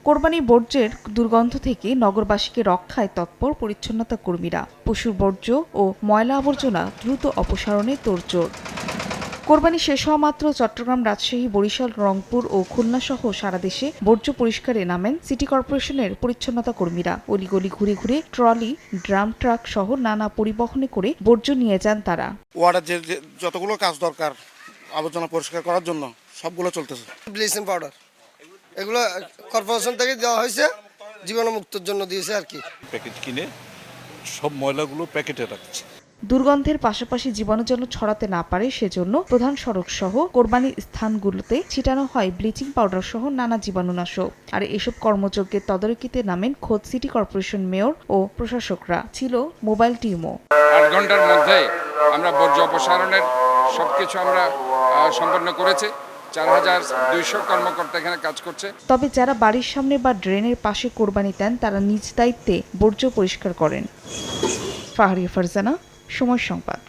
কোরবানি বর্জ্যের দুর্গন্ধ থেকে নগরবাসীকে রক্ষায় তৎপর পরিচ্ছন্নতা কর্মীরা। পশুর বর্জ্য ও ময়লা আবর্জনা দ্রুত অপসারণে তোড়জোড়। কোরবানি শেষ হওয়া মাত্র চট্টগ্রাম, রাজশাহী, বরিশাল, রংপুর ও খুলনা সহ সারা দেশে বর্জ্য পরিষ্কারে নামেন সিটি কর্পোরেশনের পরিচ্ছন্নতা কর্মীরা। অলিগলি ঘুরে ঘুরে ট্রলি, ড্রাম, ট্রাক সহ নানা পরিবহনে করে বর্জ্য নিয়ে যান তারা। ওয়ার্ডের যে যতগুলো কাজ দরকার আবর্জনা পরিষ্কার করার জন্য সবগুলো চলতেছে। ব্লিচিং পাউডার এগুলো কর্পোরেশন থেকে দেওয়া হয়েছে, জীবাণুমুক্তর জন্য দিয়েছে আর কি। প্যাকেট কিনে সব ময়লাগুলো প্যাকেটে রাখছে। দুর্গন্ধের পাশাপাশি জীবাণু যেন ছড়াতে না পারে সেজন্য প্রধান সড়ক সহ কোরবানির স্থানগুলোতে ছিটানো হয় ব্লিচিং পাউডার সহ নানা জীবাণুনাশক। আর এসব কর্মযজ্ঞের তদারকিতে নামেন খোদ সিটি কর্পোরেশন মেয়র ও প্রশাসকরা। ছিল মোবাইল টিমও। 8 ঘন্টার মধ্যে আমরা বর্জ্য অপসারণের সবকিছু আমরা সম্পন্ন করেছি। 4200 কর্মকর্তা এখানে কাজ করছে। তবে যারা বাড়ির সামনে বা ড্রেনের পাশে কোরবানি দেন তারা নিজ দায়িত্বে বর্জ্য পরিষ্কার করেন। ফাহরিয়া ফারজানা, সময় সংবাদ।